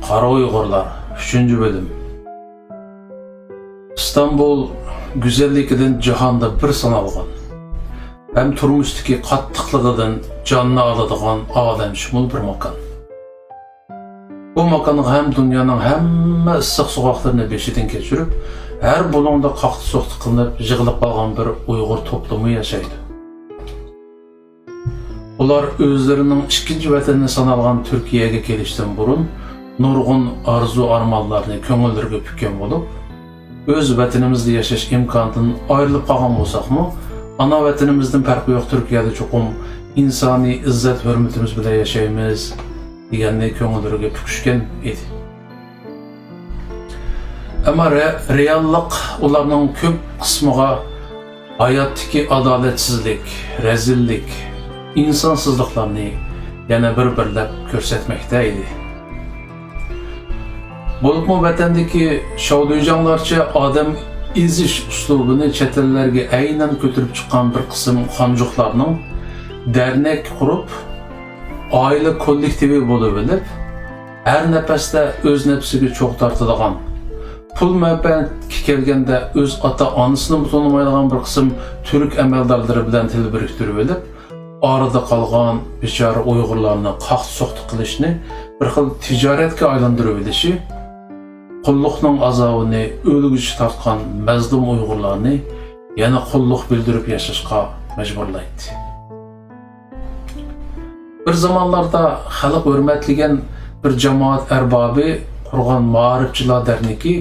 Qara Uyg'urlar 3-bölüm. İstanbul güzelliginden jahanda bir sanalgan. Hem turmuşdaki qattiqligidan canını aladigan olamshumul bir makan. Bu makanning hem dunyoning hamma issiq soqoqlarini beshidan kechirib, har bulungda qaqti soqti qilinib, yig'ilib qolgan bir Uyg'ur to'plami yashaydi. Ular o'zlarining ikkinchi vatanini sanalgan Turkiyaga kelishdan burun nurg'un arzu armonlarni ko'ngillariga pukkan bo'lib, o'z vatanimizda yashash imkonidan ayrilib qolgan bo'lsaqmi, ana vatanimizdan farqi yo'q, Turkiyada cho'qim insoniy izzat hurmatimiz bilan yashaymiz deganni ko'ngillariga pukishgan edi. Ammo reallik ularning ko'p qismiga hayotdagi adolatsizlik, rezillik, insonsizliklarni yana bir-birlab ko'rsatmoqda edi. Bo'libmi vatandagi shovduyjonlarcha odam ezish uslubini chet ellarga aynan ko'tarib chiqqan bir qism xonjuqlarning dernek qurib, oila kollektivi bo'lib bilib, har nafasda o'z nafsiga cho'q tortadigan, pul manfaatga kelganda o'z ota-onasini tanımaydigan bir qism turk amaldorlari bilan til biriktirib olib, orada qolgan bechora Uyg'urlarni qaqti-soqti qilishni bir xil tijoratga aylantirib olishi, qulluqning azobini o'lgüchi tortgan mazlum Uyg'urlarni yana qulluq bildirib yashashga majburlaydi. Bir zamanlarda xalq hurmatlagan bir jamoat arbobi qurgan Ma'rifchilar derneki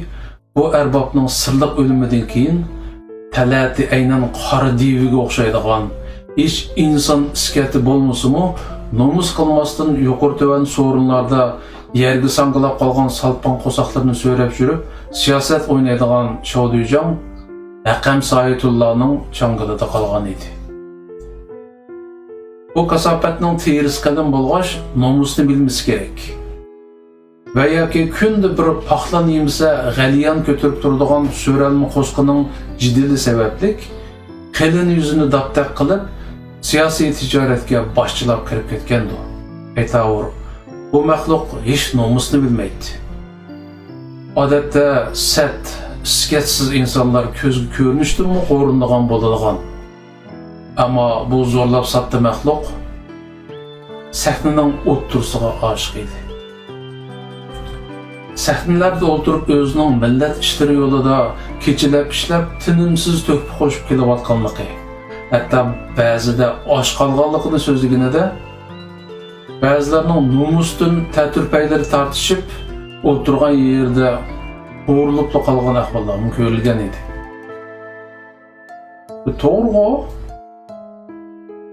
bu arbobning sirliq o'limidan keyin talati aynan qora deviga o'xshaydigan ish inson iskati bo'lmasa-mu, nomus qilmasdan yuqori-tovan so'rinlarda yerga sangilab qolgan salpan qo'saqlarni so'rab yurib, siyosat o'ynaydigan shovduyjon Aqam Sayitullahning changilida qolgan edi. Bu kasofatning terisi qadam bo'lg'ach, nomusni bilmasi kerak. Va yoki kunda bir paxlan yemsa g'aliyan ko'tarib turadigan so'ralma qo'sqining jiddili sabablik qilin yuzini daptaq qilib, siyosiy tijoratga boshchilab kirib ketgandi. Aytavur, bu maxluq hech nomusni bilmaydi. Odatda sat, iskatsiz insonlar ko'zga ko'rinishdanmi o'rindigan bo'ladigan. Ammo bu zo'rlab satdi maxluq sahnaning o'ttirisiga oshiq edi. Sahnalarda o'tirib o'zining millat ishlari yo'lida kechilab ishlab tinimsiz to'kib qo'shib kelayotganligi, hatto ba'zida osh qolganligini so'zlaganida ba'zilarning nomusdan ta'turpaylari tortishib o'tirgan yerda o'rilib qolgan ahvollar ko'rilgan edi. Bu to'g'ri.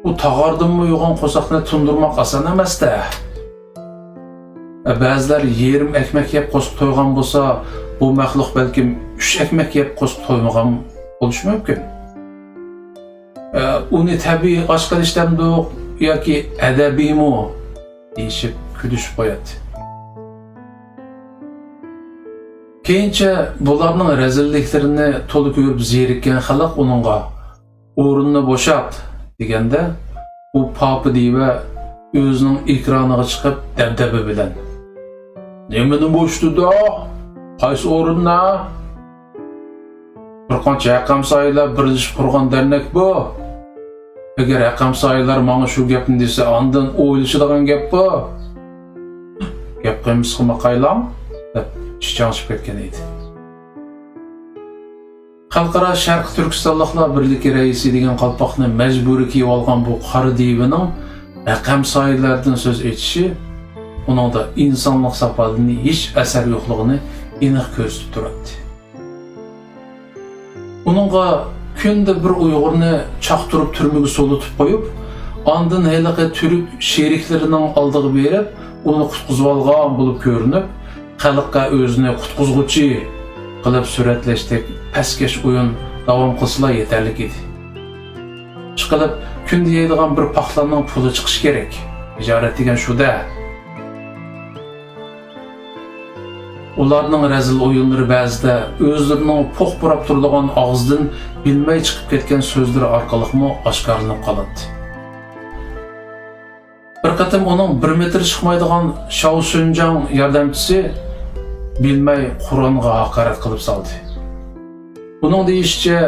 Bu tağardımı yoğan qo'saqni tundurmaq oson emas-da. Ba'zilar yerim ekmek yeb qo'sib to'ygan bo'lsa, bu maxluq balkim 3 ekmek yeb qo'sib to'ymagan bo'lishi mumkin. Uni tabiiy osh qilishdan yoki adabiymi deyishib kulishib qo'yadi. Keyincha bularning rezilliklarini to'liq ko'rib zerikkan xalq uningga o'rinni bo'shat deganda u papi diva o'zining ekraniga chiqib dabdaba bilan "Nimani bo'shdi-da? Qaysi o'rinda? Bir qancha aqamsoylar birlashib qurgan dernek bu. Agar aqamsoylar menga shu gapni desa, ondan o'ylashadigan gap bu. Gap qilmish qilmaqaylam" deb chiqanishib ketgan edi. Xalqaro Sharq Turkistonliklar birligi raisi degan qalpoqni majburiy kiyib olgan bu qora devining aqamsoylardan so'z etishi uningda insonlik safodining hech asar yo'qligini aniq ko'rsatib turadi. Uningga kunda bir Uyg'urni chaqtirib turmaga so'litib qo'yib, ondan haliqi turk sheriklarining oldiga berib, uni qutqizib olgan bo'lib ko'rinib, xalqqa o'zini qutqizg'uchi qilib suratlashdek pastkash o'yin davom qilsa yetarli edi. Chiqilib kun deydigan bir paxlanning puli chiqish kerak. Tijorat degan shu-da. Ularning razil o'yinlari ba'zida o'zlarining po'q burab turadigan og'zidan bilmay chiqib ketgan so'zlar orqali oshkorlanib qoladi. Bir qatim onun 1 metr chiqmaydigan Shao Sunjang yordamchisi bilmay Qur'onga haqorat qilib saldi. Uning deyishicha,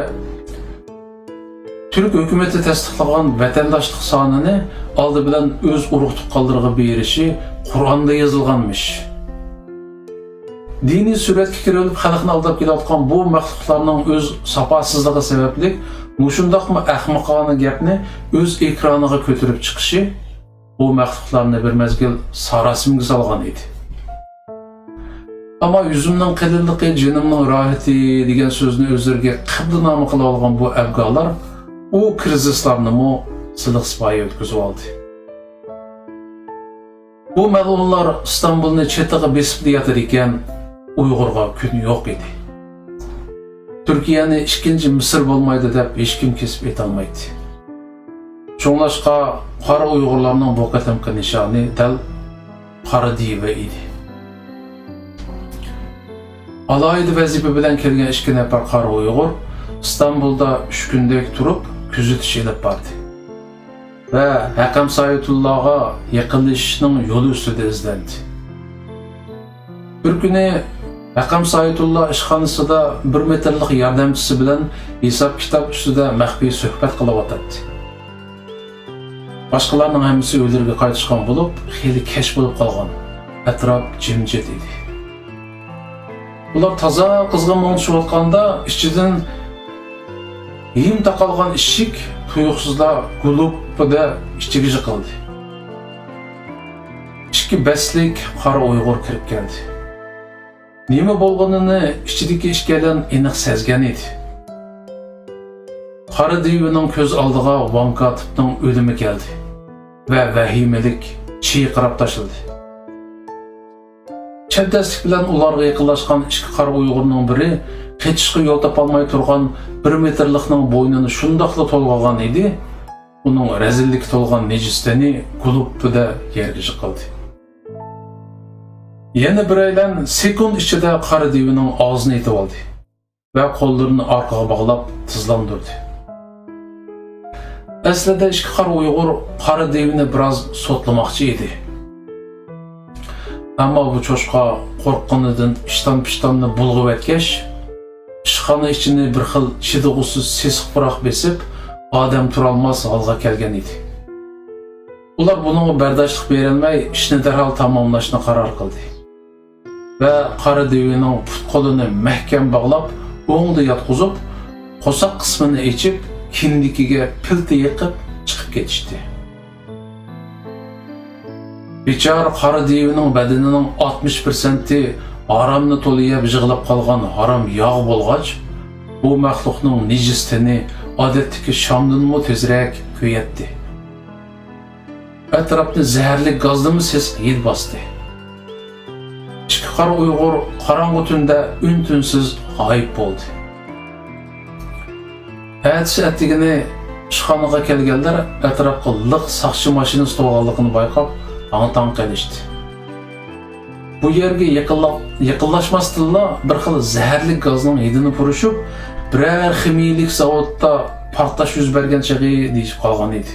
Türk hökuməti təsdiqlagan vətəndaşlıq sanını aldı bilan öz urug tuqqanlarına berişi Qur'onda yazılganmış. Dini suratga kirilib xalqni aldab kelayotgan bu maxluqlarning öz sapasızlığı sababli mushundaqmi ahmoqona gapni öz ekraniga ko'tarib chiqishi bu maxluqlarni bir mezgil sarosimga solgan edi. Ama yüzümden qalilligi, jinimning rohati degan so'zni o'zlariga qibla nomi qilib olgan bu afg'onlar o krizislarni siliq sipoyi o'tkazib oldi. Bu malumlar İstanbulni chetiga besib yotar ekan, Uyg'urga kun yo'q edi. Turkiyani ikkinchi Misr bo'lmaydi deb hech kim kesib etolmaydi. Shunlashqa qora Uyg'urlarning bu qatamqi nishoni dal qora diva edi. Alayda vazifa bilan kelgan 2 nafar qora Uyg'ur İstanbulda 3 kundek turib kuzatish ilib bordi. Va Hakam Sayitullah'a yaqinlashishning yo'li ustida izlandi. Bir kuni Hakam Sayitullah ishxonasida 1 metrlik yordamchisi bilan hisob kitob ustida maxfiy suhbat qilib o'tirdi. Boshqalarning hammasi o'ylariga qaytishgan bo'lib, xeyli kech bo'lib qolgan. Atrof jimjit edi. Ular toza qizg'in mo'ngishayotganda ichidan yem taqalgan ishik tuyuqsizlar gulubda ichiga yiqildi. Ikki baslik qora Uyg'ur kirib keldi. Nima bo'lganini ichidagi ishkadan aniq sezgan edi. Qora divining ko'z oldiga Vankatovning o'limi keldi va vahimalik chiyqirab tashildi. Çəddəslik bilan ularga yaqinlashgan 2 qara Uyg'urning biri qechishga yo'l topolmay turgan 1 metrlikning bo'ynini shundoqla to'lg'agan edi. Uning razillik to'lgan nejistani gulubda yerga yiqildi. Yana bir aylan sekund ichida qara divining og'zini yetib oldi va qo'llarini orqaga bog'lab tizlandirdi. Aslida 2 qara Uyg'ur qara divini biroz sotlamoqchi edi. Ama bu çoşqa qo'rqqanidan ishton-pishtonni bulg'ib etgach, ishxona ichini bir xil chidog'usiz sesiq puroq besib, odam turolmas holga kelgan edi. Ular bunga bardoshlik berolmay, ishni darhol tamomlashni qaror qildi. Va qora devining put-qo'lini mahkam bog'lab, o'ngda yotqizib, qo'saq qismini echib, kindikiga pilta yiqib chiqib ketishdi. Bichar qora devining badanining 60%i haramni to'liyab yig'ilib qolgan haram yog' bo'lg'ach, bu maxluqning nejistini odatdagi shamdanmi tezroq ko'yatdi. Atrofni zaharli gazlimi ses hid bosdi. 2 qora Uyg'ur qorong'u tunda un-tunsiz g'oyib bo'ldi. Ertasi atigini ishxonaga kelganlar atrofga liq saqchi mashinasi to'g'anligini bayqab Antan qilishdi. Bu yerga yaqinlashmasdilla bir xil zaharli gazning hidini purishib, biror ximiyalik zavodda portlash yuz bergan chog'i deyib qolgan edi.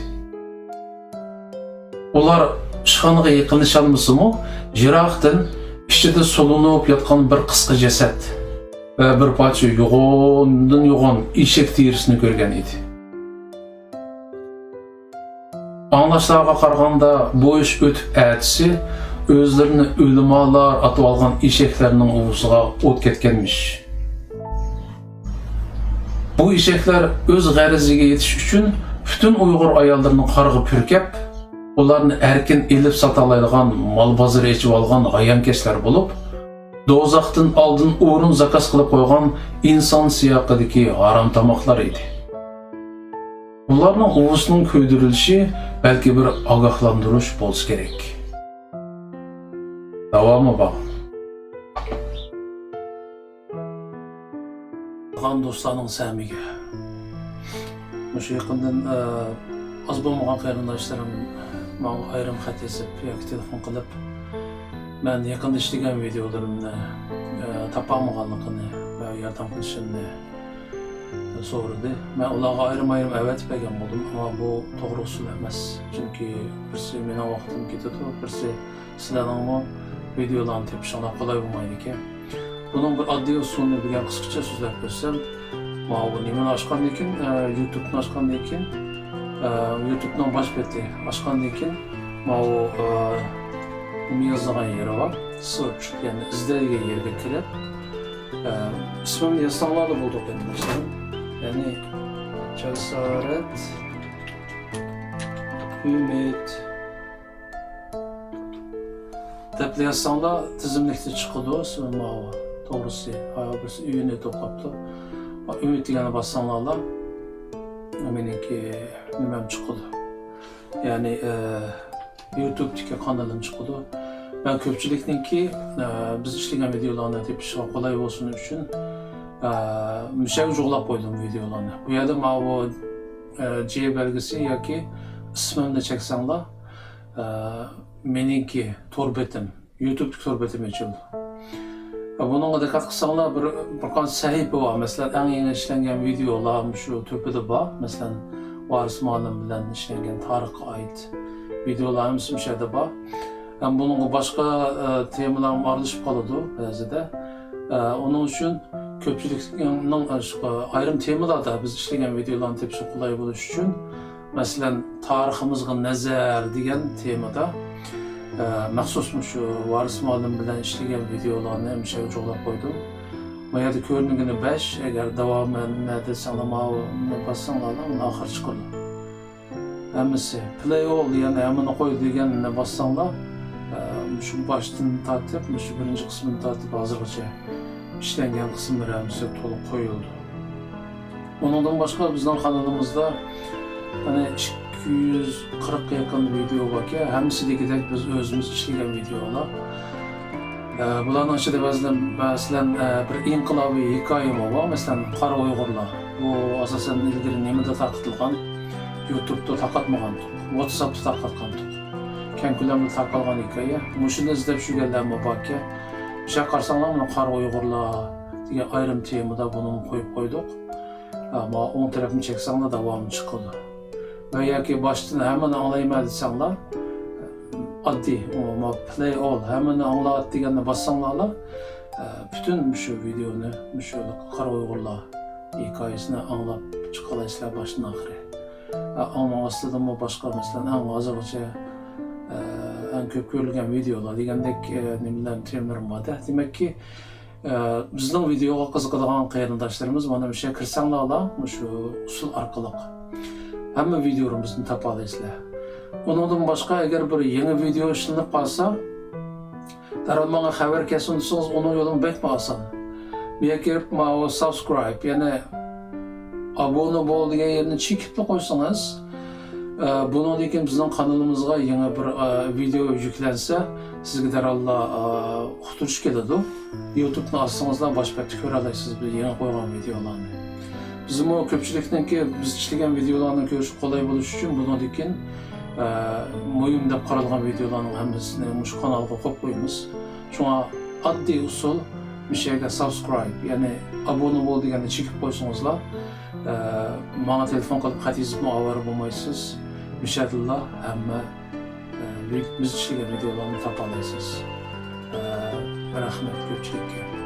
Ular ishxonaga yaqinlasholmasa-mu, jiroqdan ichida solinib yotgan bir qisqa jasad va bir parcha yo'g'on eshak terisini ko'rgan edi. Anlaşlarga qaraganda bu ish o'tib atisi o'zlarini o'limolar atib olgan eshaklarning uvusiga o't ketganmish. Bu eshaklar o'z g'ariziga yetish uchun butun Uyg'ur ayollarini qarg'ib purkab, ularni erkin elib sota oladigan mol bozori ichib olgan g'ayonkashlar bo'lib, do'zaxdan oldin o'rin zakaz qilib qo'ygan inson siyoqidagi harom tomoqlar edi. Ularning uvusining ko'ydirilishi belki bir ogohlantirish bo'lsa kerak. Davomi bor. Qan do'stlarning samiga. O'sha yaqindan az bo'lmagan qarindoshlarim menga ayrim xat yozib yoki telefon qilib, men yaqinda ishlagan videolarimni topolmaganligini va yordam qilishimni so'radi. Men ularga ayrim evet bergan bo'ldim, ammo bu to'g'ri usul emas. Chunki birisi mening vaqtim ketadi, birisi sizlarning videolarni tepishinglar qolay bo'lmaydi ekan. Buning bir oddiy usulini degan qisqacha so'zlab ko'rsam, mana bu nimani ochgandan keyin YouTube'ni ochgandan keyin YouTube'ning bosh beti ochgandan keyin mana bu nima yozilgan yeri bor, search, ya'ni izlaydigan yerga kirib ismimni yazsanglar da bo'ldi endi masalan. Ya'ni Jasorat Ümit deb yazsanglar tizimlikda chiqadi. Mana to'g'risi birisi uyini to'qabdi. Ümit degani bossanglar meniki nimam chiqadi. Ya'ni YouTube'dagi kanalim chiqadi. Ben ko'pchilikniki biz ishlagan videolarni tepishga qolay bo'lsin uchun mushaga jo'g'lab qo'ydim videolarni. Bu yerda mana bu J belgisi yoki ismimni cheksanglar meniki to'r betim, YouTube to'r betim ochildi. Bununla diqqat qilsanglar bir qancha sahifa bor. Masalan, eng yangi ishlangan videolar shu to'pida bor. Masalan, Varis Muallim bilan ishlangan tarixga oid videolarimiz shu yerda bor. Bunun başka temalarım aralışıp kalıyordu ba'zida. Onun için köpçülükün ayrım temalarda biz işleyen videolarni tepişi kolay buluş için mesela tariximizga nazar degan temada maxsus şu Varis Muallim bilan işleyen videolarni hemşire jo'lab qo'ydim. Bu yerda ko'rinigini 5, agar davomini desanglar bassanglar oxir chiqadi. Hammasi play all yani hamını qo'y deganini bassanglar şu baştan tartib, şu birinci kısmını tartib hazırgacha işlengen kısımları hepsi to'liq qo'yildi. Ondan başka bizden kanalımızda hani 240 yakın video var ki hepsidekidek biz özümüz işleyen videolar. Bularning ichida ba'zidan bir inqilobiy hikoyam bor. Masalan, Qora Uyg'urlar. Bu asosan ilgari nimada tarqatilgan, YouTube'da tarqatmagan, WhatsApp'da tarqatgan. Keng ko'lamda tarqalgan hikoya. Mushuni izlab shurganlarmi borki, o'sha qarsanglar mana Qora Uyg'urlar degan ayrim temada buni qo'yib qo'ydik. Ammo o'ng tarafni cheksanglar davomi chiqadi. Va yoki boshdan hammani anglayman desanglar, oddiy play all hammani anglat deganni bossanglar, bütün şu videoni, şu Qora Uyg'urlar hikoyasini anglab chiqalasizlar boshdan oxiri. Ammo aslida bu boshqa masalan hozirgacha en ko'p ko'rilgan videolar degandek nimalar temalar bor. Demak ki bizning videoga qiziqadigan qarindoshlarimiz mana bu yerga kirsanglar, shu usul orqali hamma videolarimizni topa olasizlar. Ondan başka eğer bir yeni video işlenip kalsa, derhal bana haber kesinliyorsanız onun yolunu beklemesin. Bir girip subscribe yani abone ol diye yerini çekip de koysanız, bunun için bizim kanalımızda yeni bir video yüklense, sizge derhal kurtuluş geldi. YouTube'dan açsanızda başpekti görələrsiniz bir yeni koyulan videolarını. Bizim o köpçülükten ki biz işlegen videolarını görüşüp kolay buluş için bunun için mühim deb qaralgan videolarning hammasini shu kanalga qo'yib qo'yamiz. Shunga oddiy usul bir yerga subscribe, ya'ni abone bo'l deganni chekib qo'ysangizlar, menga telefon qilib xatingizni ovora bo'lmaysiz. Inshaalloh hamma biz ishlagan videolarni topa olasiz. Rahmat ko'pchilikka.